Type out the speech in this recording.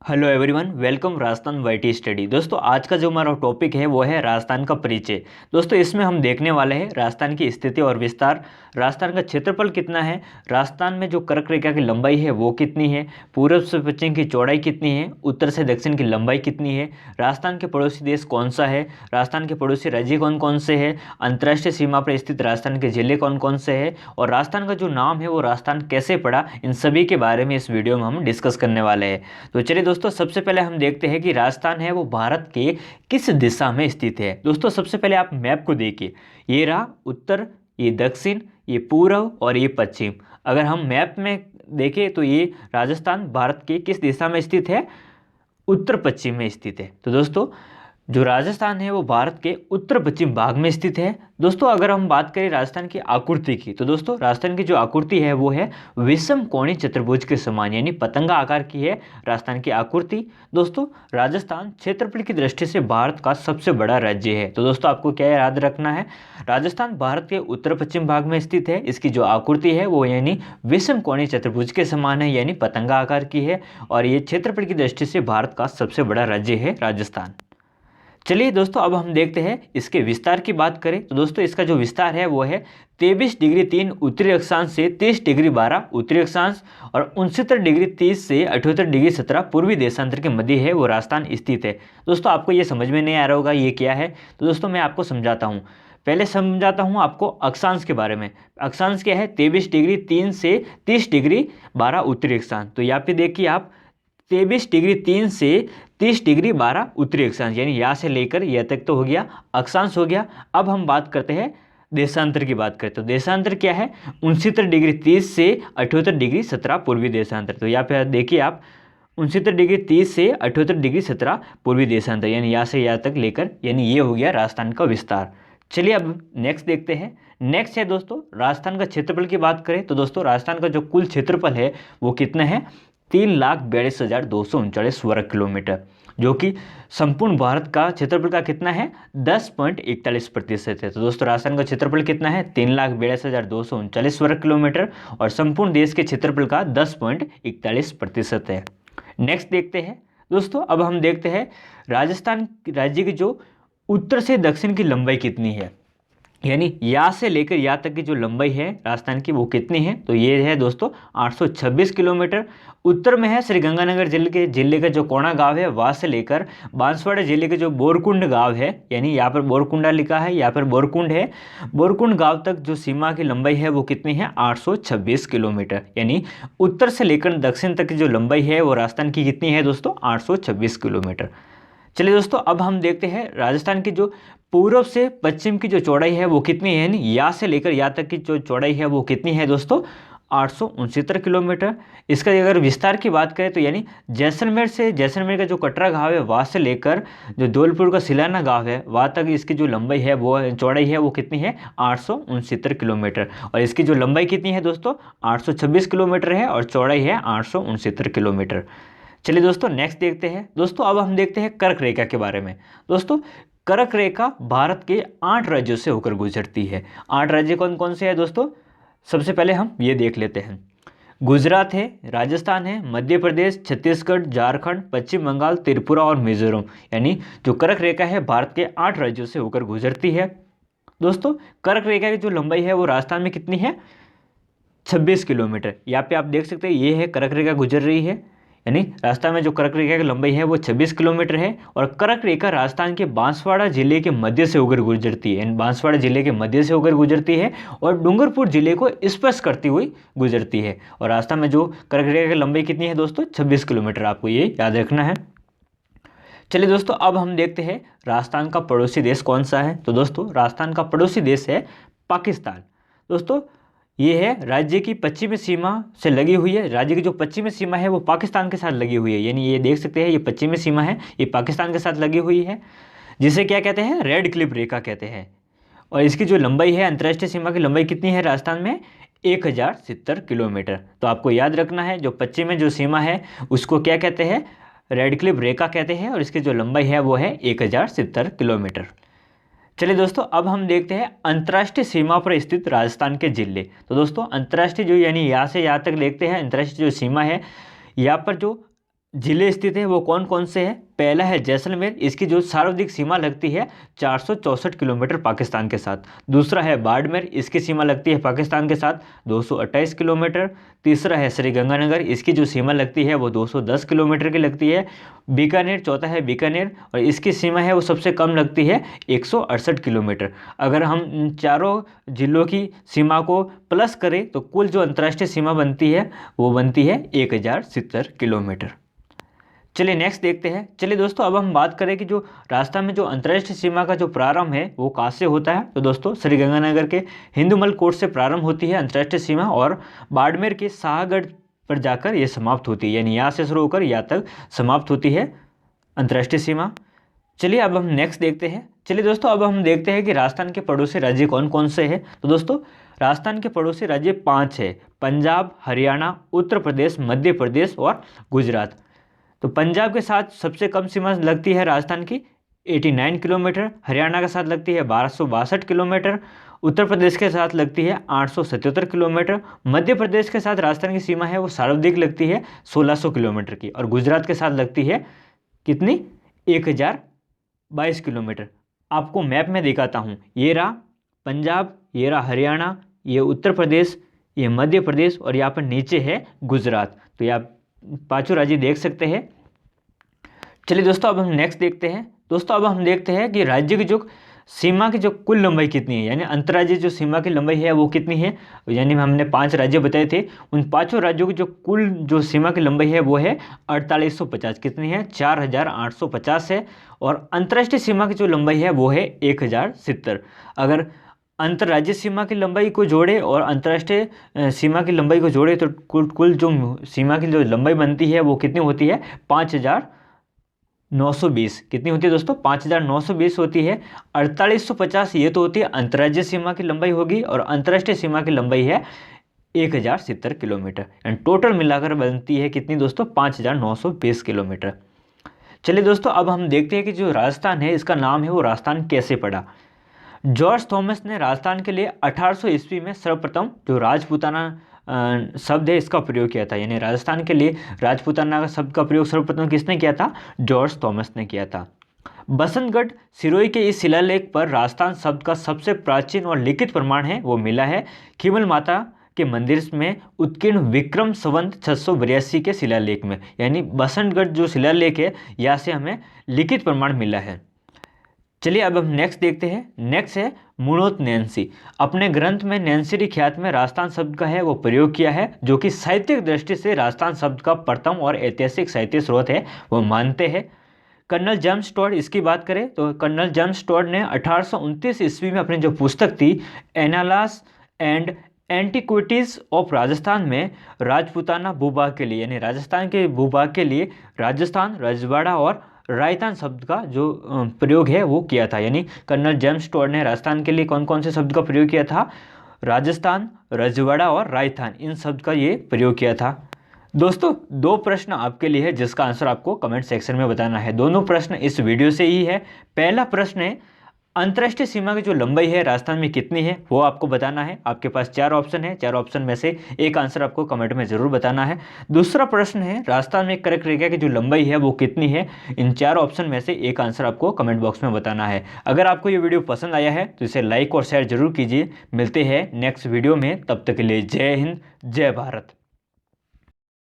Hello everyone, welcome Rajasthan YT study. दोस्तों, आज का जो हमारा टॉपिक है वो है राजस्थान का परिचय। दोस्तों, इसमें हम देखने वाले हैं राजस्थान की स्थिति और विस्तार, राजस्थान का क्षेत्रफल कितना है, राजस्थान में जो कर्क रेखा की लंबाई है वो कितनी है, पूर्व से पश्चिम की चौड़ाई कितनी है, उत्तर से दक्षिण की लंबाई कितनी है, राजस्थान के पड़ोसी देश कौन सा है, राजस्थान के पड़ोसी राज्य कौन कौन से हैं, अंतर्राष्ट्रीय सीमा पर स्थित राजस्थान के जिले कौन कौन से हैं और राजस्थान का जो नाम है वो राजस्थान कैसे पड़ा, इन सभी के बारे में इस वीडियो में हम डिस्कस करने वाले हैं। तो चलिए दोस्तों, सबसे पहले हम देखते हैं कि राजस्थान है वो भारत के किस दिशा में स्थित है। दोस्तों, सबसे पहले आप मैप को देखिए, ये रहा उत्तर, ये दक्षिण, ये पूर्व और ये पश्चिम। अगर हम मैप में देखें तो ये राजस्थान भारत के किस दिशा में स्थित है, उत्तर पश्चिम में स्थित है। तो दोस्तों, जो राजस्थान है वो भारत के उत्तर पश्चिम भाग में स्थित है। दोस्तों, अगर हम बात करें राजस्थान की आकृति की, तो दोस्तों राजस्थान की जो आकृति है वो है विषम कोणीय चतुर्भुज के समान, यानी पतंगा आकार की है राजस्थान की आकृति। दोस्तों, राजस्थान क्षेत्रफल की दृष्टि से भारत का सबसे बड़ा राज्य है। तो दोस्तों, आपको क्या याद रखना है, राजस्थान भारत के उत्तर पश्चिम भाग में स्थित है। इसकी जो आकृति है वो यानी विषम कोणीय चतुर्भुज के समान है, यानी पतंगा आकार की है, और ये क्षेत्रफल की दृष्टि से भारत का सबसे बड़ा राज्य है राजस्थान। चलिए दोस्तों, अब हम देखते हैं इसके विस्तार की बात करें तो दोस्तों इसका जो विस्तार है वो है 23 डिग्री 3 उत्तरी अक्षांश से 30 डिग्री 12 उत्तरी अक्षांश और 69 डिग्री 30 से 78 डिग्री 17 पूर्वी देशांतर के मध्य है वो राजस्थान स्थित है। दोस्तों, आपको ये समझ में नहीं आ रहा होगा ये क्या है, तो दोस्तों मैं आपको समझाता हूँ। पहले समझाता हूँ आपको अक्षांश के बारे में। अक्षांश क्या है, 23 डिग्री 3 से 30 डिग्री 12 उत्तरी अक्षांश। तो यहाँ पे देखिए आप, 23 डिग्री 3 से 30 डिग्री 12 उत्तरी अक्षांश, यानी यहाँ से लेकर यह तक तो हो गया अक्षांश हो गया। अब हम बात करते हैं देशांतर की बात करें तो देशांतर क्या है, 69 डिग्री 30 से 78 डिग्री 17 पूर्वी देशांतर। तो यहाँ पे देखिए आप, 69 डिग्री 30 से 78 डिग्री 17 पूर्वी देशांतर, यानी यहाँ से यहाँ तक लेकर, यानी ये हो गया राजस्थान का विस्तार। चलिए अब नेक्स्ट देखते हैं। नेक्स्ट है दोस्तों राजस्थान का क्षेत्रफल की बात करें तो दोस्तों राजस्थान का जो कुल क्षेत्रफल है वो कितना है, 3,42,239 वर्ग किलोमीटर, जो कि संपूर्ण भारत का क्षेत्रफल का कितना है, 10.41% है। तो दोस्तों राजस्थान का क्षेत्रफल कितना है, 3,42,239 वर्ग किलोमीटर और संपूर्ण देश के क्षेत्रफल का 10.41% है। नेक्स्ट देखते हैं दोस्तों, अब हम देखते हैं राजस्थान राज्य की जो उत्तर से दक्षिण की लंबाई कितनी है, यानी यहाँ से लेकर यहाँ तक की जो लंबाई है राजस्थान की वो कितनी है, तो ये है दोस्तों 826 किलोमीटर। उत्तर में है श्रीगंगानगर जिले का जो कोणा गांव है, वहाँ से लेकर बांसवाड़ा जिले के जो बोरकुंड गांव है, यानी यहाँ पर बोरकुंडा लिखा है, यहाँ पर बोरकुंड है, बोरकुंड गांव तक जो सीमा की लंबाई है वो कितनी है, 826 किलोमीटर। यानी उत्तर से लेकर दक्षिण तक की जो लंबाई है वो राजस्थान की कितनी है दोस्तों, 826 किलोमीटर। चलिए दोस्तों, अब हम देखते हैं राजस्थान की जो पूर्व से पश्चिम की जो चौड़ाई है वो कितनी है, यानी यहाँ से लेकर यहाँ तक की जो चौड़ाई है वो कितनी है दोस्तों, 869 किलोमीटर। इसका अगर विस्तार की बात करें तो यानी जैसलमेर का जो कटरा गांव है वहाँ से लेकर जो धौलपुर का सिलाना गांव है वहाँ तक इसकी जो लंबाई है वो चौड़ाई है वो कितनी है, 869 किलोमीटर, और इसकी जो लंबाई कितनी है दोस्तों, 826 किलोमीटर है और चौड़ाई है 869 किलोमीटर। चलिए दोस्तों नेक्स्ट देखते हैं। दोस्तों, अब हम देखते हैं कर्क रेखा के बारे में। दोस्तों, कर्क रेखा भारत के 8 राज्यों से होकर गुजरती है। 8 राज्य कौन कौन से हैं दोस्तों, सबसे पहले हम ये देख लेते हैं। गुजरात है, राजस्थान है, मध्य प्रदेश, छत्तीसगढ़, झारखंड, पश्चिम बंगाल, त्रिपुरा और मिजोरम, यानी जो कर्क रेखा है भारत के 8 राज्यों से होकर गुजरती है। दोस्तों, कर्क रेखा की जो लंबाई है वो राजस्थान में कितनी है, 26 किलोमीटर। यहाँ पे आप देख सकते हैं ये है कर्क रेखा गुजर रही है, यानी राजस्थान में जो कर्क रेखा की लंबाई है वो 26 किलोमीटर है और कर्क रेखा राजस्थान के बांसवाड़ा जिले के मध्य से होकर गुजरती है, यानी बांसवाड़ा जिले के मध्य से होकर गुजरती है और डूंगरपुर जिले को स्पर्श करती हुई गुजरती है। और राजस्थान में जो कर्क रेखा की लंबाई कितनी है दोस्तों, 26 किलोमीटर, आपको ये याद रखना है। चलिए दोस्तों, अब हम देखते हैं राजस्थान का पड़ोसी देश कौन सा है। तो दोस्तों राजस्थान का पड़ोसी देश है पाकिस्तान। दोस्तों, ये है राज्य की पश्चिमी सीमा से लगी हुई है, राज्य की जो पश्चिमी सीमा है वो पाकिस्तान के साथ लगी हुई है, यानी ये देख सकते हैं ये पश्चिमी सीमा है, ये पाकिस्तान के साथ लगी हुई है, जिसे क्या कहते हैं, रेड क्लिफ रेखा कहते हैं। और इसकी जो लंबाई है, अंतर्राष्ट्रीय सीमा की लंबाई कितनी है राजस्थान में, 1070 किलोमीटर। तो आपको याद रखना है जो पश्चिम में जो सीमा है उसको क्या कहते हैं, रेड क्लिफ रेखा कहते हैं, और इसकी जो लंबाई है वो है 1070 किलोमीटर। चलिए दोस्तों, अब हम देखते हैं अंतर्राष्ट्रीय सीमा पर स्थित राजस्थान के जिले। तो दोस्तों अंतर्राष्ट्रीय जो यानी यहाँ से यहाँ तक देखते हैं, अंतर्राष्ट्रीय जो सीमा है यहाँ पर जो जिले स्थित है वो कौन कौन से हैं? पहला है जैसलमेर, इसकी जो सार्वधिक सीमा लगती है 464 किलोमीटर पाकिस्तान के साथ। दूसरा है बाड़मेर, इसकी सीमा लगती है पाकिस्तान के साथ 228 किलोमीटर। तीसरा है श्रीगंगानगर, इसकी जो सीमा लगती है वो 210 किलोमीटर की लगती है। बीकानेर, चौथा है बीकानेर, और इसकी सीमा है वो सबसे कम लगती है 168 किलोमीटर। अगर हम इन चारों जिलों की सीमा को प्लस करें तो कुल जो अंतर्राष्ट्रीय सीमा बनती है वो बनती है 1070 किलोमीटर। चलिए नेक्स्ट देखते हैं। चलिए दोस्तों, अब हम बात करें कि जो राजस्थान में जो अंतर्राष्ट्रीय सीमा का जो प्रारंभ है वो कहाँ से होता है। तो दोस्तों, श्रीगंगानगर के हिंदूमल कोट से प्रारंभ होती है अंतर्राष्ट्रीय सीमा, और बाड़मेर के शाहगढ़ पर जाकर ये समाप्त होती है, यानी यहाँ से शुरू होकर यहाँ तक समाप्त होती है अंतर्राष्ट्रीय सीमा। चलिए अब हम नेक्स्ट देखते हैं। चलिए दोस्तों, अब हम देखते हैं कि राजस्थान के पड़ोसी राज्य कौन कौन से हैं। तो दोस्तों, राजस्थान के पड़ोसी राज्य 5 है: पंजाब, हरियाणा, उत्तर प्रदेश, मध्य प्रदेश और गुजरात। तो पंजाब के साथ सबसे कम सीमा लगती है राजस्थान की 89 किलोमीटर, हरियाणा के साथ लगती है 1262 किलोमीटर, उत्तर प्रदेश के साथ लगती है 877 किलोमीटर, मध्य प्रदेश के साथ राजस्थान की सीमा है वो सर्वाधिक लगती है 1600 किलोमीटर की, और गुजरात के साथ लगती है कितनी? 1022 किलोमीटर। आपको मैप में दिखाता हूँ, ये रहा पंजाब, ये रहा हरियाणा, ये उत्तर प्रदेश, ये मध्य प्रदेश, और यहाँ पर नीचे है गुजरात। तो ये आप पांचों राज्य देख सकते हैं। चलिए दोस्तों, अब हम नेक्स्ट देखते हैं। दोस्तों, अब हम देखते हैं कि राज्य की जो सीमा की जो कुल लंबाई कितनी है, यानी अंतर्राज्यीय जो सीमा की लंबाई है वो कितनी है। यानी हमने 5 राज्य बताए थे, उन पांचों राज्यों की जो कुल जो सीमा की लंबाई है वो है 4850। कितनी है? 4850 है। और अंतर्राष्ट्रीय सीमा की जो लंबाई है वो है 1070। अगर अंतर्राज्यीय सीमा की लंबाई को जोड़े और अंतर्राष्ट्रीय सीमा की लंबाई को जोड़े तो कुल जो सीमा की जो लंबाई बनती है वो कितनी होती है? 5920। कितनी होती है दोस्तों? 5920 होती है। 4850 ये तो होती है अंतर्राज्यीय सीमा की लंबाई होगी, और अंतर्राष्ट्रीय सीमा की लंबाई है 1070 किलोमीटर, एंड टोटल मिलाकर बनती है कितनी दोस्तों? 5920 किलोमीटर। चलिए दोस्तों, अब हम देखते हैं कि जो राजस्थान है इसका नाम है वो राजस्थान कैसे पड़ा। जॉर्ज थॉमस ने राजस्थान के लिए 1800 ईस्वी में सर्वप्रथम जो राजपूताना शब्द है इसका प्रयोग किया था। यानी राजस्थान के लिए राजपूताना का शब्द का प्रयोग सर्वप्रथम किसने किया था? जॉर्ज थॉमस ने किया था। बसंतगढ़ सिरोही के इस शिलालेख पर राजस्थान शब्द का सबसे प्राचीन और लिखित प्रमाण है वो मिला है खीमल माता के मंदिर में उत्कीर्ण विक्रम संवत 682 के शिलालेख में। यानी बसंतगढ़ जो शिलालेख है यहाँ से हमें लिखित प्रमाण मिला है। चलिए अब हम नेक्स्ट देखते हैं। नेक्स्ट है मुणोत नैन्सी। अपने ग्रंथ में नैन्सी ख्यात में राजस्थान शब्द का है वो प्रयोग किया है, जो कि साहित्यिक दृष्टि से राजस्थान शब्द का प्रथम और ऐतिहासिक साहित्य स्रोत है वो मानते हैं। कर्नल जेम्स टॉड, इसकी बात करें तो कर्नल जेम्स टॉड ने 1829 ईस्वी में अपनी जो पुस्तक थी एनालास एंड एंटिक्विटीज़ ऑफ राजस्थान में राजपूताना भूभाग के लिए, यानी राजस्थान के भूभाग के लिए राजस्थान, रजवाड़ा और राजस्थान शब्द का जो प्रयोग है वो किया था। यानी कर्नल जेम्स टॉड ने राजस्थान के लिए कौन कौन से शब्द का प्रयोग किया था? राजस्थान, रजवाड़ा और राजस्थान, इन शब्द का ये प्रयोग किया था। दोस्तों, 2 प्रश्न आपके लिए है जिसका आंसर आपको कमेंट सेक्शन में बताना है। दोनों प्रश्न इस वीडियो से ही है। पहला प्रश्न है अंतर्राष्ट्रीय सीमा की जो लंबाई है राजस्थान में कितनी है वो आपको बताना है। आपके पास 4 ऑप्शन है, 4 ऑप्शन में से एक आंसर आपको कमेंट में जरूर बताना है। दूसरा प्रश्न है राजस्थान में कर्क रेखा की जो लंबाई है वो कितनी है। इन 4 ऑप्शन में से एक आंसर आपको कमेंट बॉक्स में बताना है। अगर आपको ये वीडियो पसंद आया है तो इसे लाइक और शेयर जरूर कीजिए। मिलते हैं नेक्स्ट वीडियो में, तब तक के लिए जय हिंद, जय भारत।